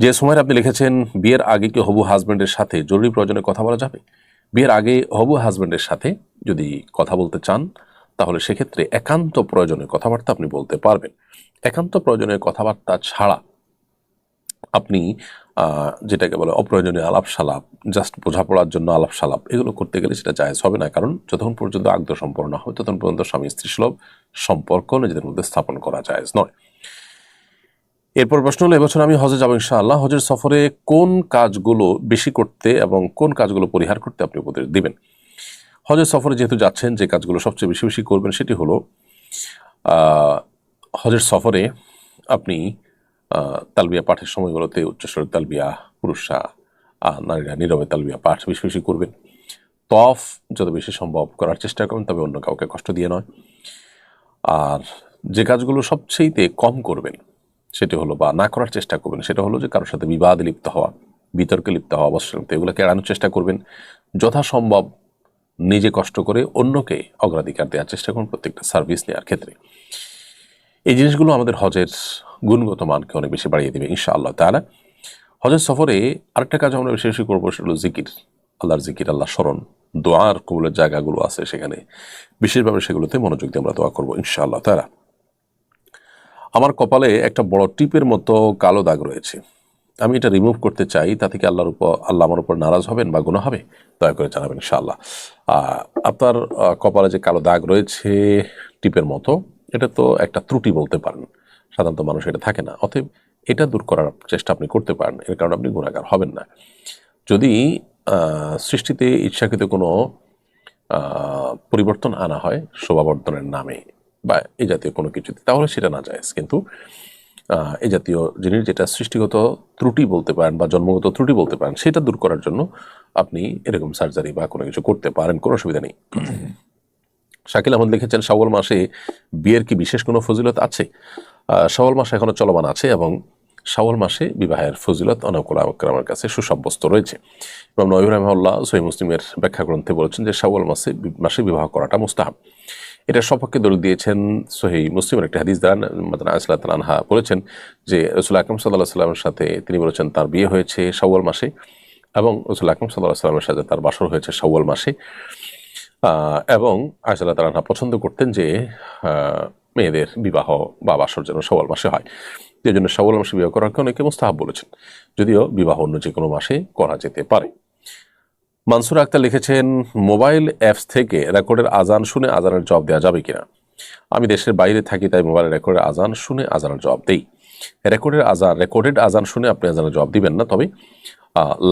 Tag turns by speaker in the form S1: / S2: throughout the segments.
S1: যে সময় আপনি লিখেছেন, বিয়ের আগে কি হবু হাজব্যান্ডের সাথে জরুরি প্রয়োজনে কথা বলা যাবে? বিয়ের আগে হবু হাজব্যান্ডের সাথে যদি কথা বলতে চান, তাহলে সেক্ষেত্রে একান্ত প্রয়োজনে কথাবার্তা আপনি বলতে পারবেন। একান্ত প্রয়োজনে কথাবার্তা ছাড়া আপনি যেটাকে বলে অপ্রয়োজনীয় আলাপ সালাপ, জাস্ট বোঝাপড়ার জন্য আলাপ সালাপ, এগুলো করতে গেলে সেটা জায়েজ হবে না। কারণ যতক্ষণ পর্যন্ত আগ্রহ সম্পর্ক না হয়, ততক্ষণ পর্যন্ত স্বামী স্ত্রী সুলভ সম্পর্ক নিজেদের মধ্যে স্থাপন করা জায়েজ নয়। এরপর প্রশ্ন হলো, এবছর আমি হজে যাবো ইনশাআল্লাহ, হজের সফরে কোন কাজগুলো বেশি করতে এবং কোন কাজগুলো পরিহার করতে আপনি উপদেশ দিবেন? হজের সফরে যেহেতু যাচ্ছেন, যে কাজগুলো সবচেয়ে বেশি বেশি করবেন সেটি হলো হজের সফরে আপনি তালবিয়া পাঠের সময়গুলোতে উচ্চস্বরের তালবিয়া, পুরুষরা নারীরা নীরবে তালবিয়া পাঠ বেশি বেশি করবেন। তফ যত বেশি সম্ভব করার চেষ্টা করবেন, তবে অন্য কাউকে কষ্ট দিয়ে নয়। আর যে কাজগুলো সবচেয়ে কম করবেন সেটি হলো, বা না করার চেষ্টা করবেন, সেটা হলো যে কারোর সাথে বিবাদে লিপ্ত হওয়া, বিতর্কে লিপ্ত হওয়া, অবশ্যই এগুলোকে এড়ানোর চেষ্টা করবেন। যথাসম্ভব নিজে কষ্ট করে অন্যকে অগ্রাধিকার দেওয়ার চেষ্টা করুন প্রত্যেকটা সার্ভিস নেওয়ার ক্ষেত্রে। এই জিনিসগুলো আমাদের হজের গুণগত মানকে অনেক বেশি বাড়িয়ে দেবে ইনশাআল্লাহ তাআলা। হজের সফরে আরেকটা কাজ আমরা বেশি বেশি করবো, সেটা হলো জিকির, আল্লাহর জিকির, আল্লাহ স্মরণ, দোয়ার কবুলের জায়গাগুলো আছে সেখানে বিশেষভাবে সেগুলোতে মনোযোগ দিয়ে আমরা দোয়া করবো ইনশাআল্লাহ তাআলা। আমার কপালে একটা বড় টিপের মতো কালো দাগ রয়েছে, আমি এটা রিমুভ করতে চাই, তাতে কি আল্লাহ আমার উপর নারাজ হবেন বা গুনাহ হবে? দয়া করে জানাবেন ইনশাআল্লাহ। আপনার কপালে যে কালো দাগ রয়েছে টিপের মতো, এটা তো একটা ত্রুটি বলতে পারেন, সাধারণত মানুষ এটা থাকে না, অতএব এটা দূর করার চেষ্টা আপনি করতে পারেন, এর কারণে আপনি গুনাহগার হবেন না। যদি সৃষ্টিতে ইচ্ছাকৃত কোনো পরিবর্তন আনা হয় শোভাবর্ধনের নামে বা এই জাতীয় কোনো কিছুতে, তাহলে সেটা না জায়েজ। কিন্তু এই জাতীয় জিনিস যেটা সৃষ্টিগত ত্রুটি বলতে পারেন বা জন্মগত ত্রুটি বলতে পারেন, সেটা দূর করার জন্য আপনি এরকম সার্জারি বা কোনো কিছু করতে পারেন, কোনো অসুবিধা নেই। শাকিল আহমদ লিখেছেন, শাওয়াল মাসে বিয়ের কি বিশেষ কোনো ফজিলত আছে? শাওয়াল মাস এখনো চলমান আছে এবং শাওয়াল মাসে বিবাহের ফজিলত অনেক ওলামার কাছে সুসাব্যস্ত রয়েছে। ইমাম নবী রাহিমাহুল্লাহ সহিহ মুসলিমের ব্যাখ্যা গ্রন্থে বলেছেন যে শাওয়াল মাসে বিবাহ করাটা মুস্তাহাব। এটার সপক্ষে দলিল দিয়েছেন সহিহ মুসলিমের একটি হাদিস দ্বারা। আয়েশা রাদিয়াল্লাহু আনহা বলেছেন যে রাসূল আকরাম সাল্লাল্লাহু আলাইহি ওয়াসাল্লামের সাথে, তিনি বলেছেন তার বিয়ে হয়েছে শাওয়াল মাসে এবং রাসূল আকরাম সাল্লাল্লাহু আলাইহি ওয়াসাল্লামের সাথে তার বাসর হয়েছে শাওয়াল মাসে। এবং আয়েশা রাদিয়াল্লাহু আনহা পছন্দ করতেন যে মেয়েদের বিবাহ বা বাসর যেন শাওয়াল মাসে হয়। এই জন্য শাওয়াল মাসে বিবাহ করাকে অনেকে মুস্তাহাব বলেছেন, যদিও বিবাহ অন্য যে কোনো মাসে করা যেতে পারে। মানসুর আক্তার লিখেছেন, মোবাইল অ্যাপস থেকে রেকর্ডের আজান শুনে আজানের জবাব দেওয়া যাবে কিনা? আমি দেশের বাইরে থাকি, তাই মোবাইলের রেকর্ডের আজান শুনে আজানের জবাব দেই। রেকর্ডেড আজান শুনে আপনি আজানের জবাব দিবেন না, তবে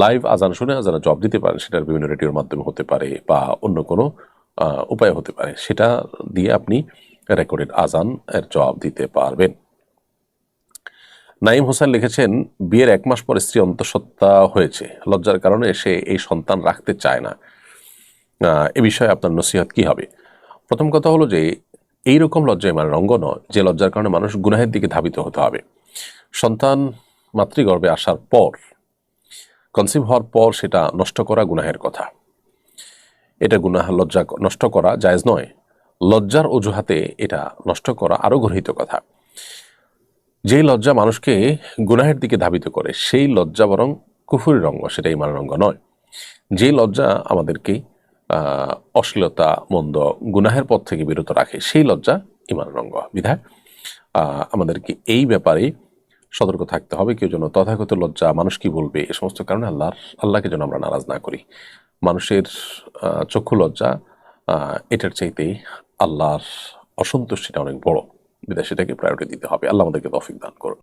S1: লাইভ আজান শুনে আজানের জবাব দিতে পারেন। সেটার বিভিন্ন রেডিওর মাধ্যমে হতে পারে বা অন্য কোনো উপায় হতে পারে, সেটা দিয়ে আপনি রেকর্ডেড আজান এর জবাব দিতে পারবেন। নাইম হোসেন লিখেছেন, বিয়ের 1 মাস পর স্ত্রী অন্তঃসত্ত্বা হয়েছে, লজ্জার কারণে সে এই সন্তান রাখতে চায় না, এ বিষয়ে আপনার নসিহত কি হবে? প্রথম কথা হলো যে এইরকম লজ্জা ইমানের অঙ্গ নয় যে লজ্জার কারণে মানুষ গুনাহের দিকে ধাবিত হতে হবে। সন্তান মাতৃগর্ভে আসার পর, কনসিভ হওয়ার পর সেটা নষ্ট করা গুনাহের কথা। এটা গুনাহ, লজ্জা নষ্ট করা জায়েজ নয়। লজ্জার অজুহাতে এটা নষ্ট করা আরো গর্হিত কথা। যেই লজ্জা মানুষকে গুনাহের দিকে ধাবিত করে, সেই লজ্জা বরং কুফুরির অঙ্গ, সেটা ইমানের অঙ্গ নয়। যেই লজ্জা আমাদেরকে অশ্লীলতা, মন্দ, গুনাহের পথ থেকে বিরত রাখে, সেই লজ্জা ইমানের অঙ্গ। বিধায় আমাদেরকে এই ব্যাপারে সতর্ক থাকতে হবে। কেউ যেন তথাগত লজ্জা, মানুষ কি বলবে, এ সমস্ত কারণে আল্লাহকে যেন আমরা নারাজ না করি। মানুষের চক্ষু লজ্জা এটার চাইতে আল্লাহর অসন্তুষ্টিটা অনেক বড়, বিধায় সেটাকে প্রায়োরিটি দিতে হবে। আল্লাহ আমাদেরকে তৌফিক দান করুন।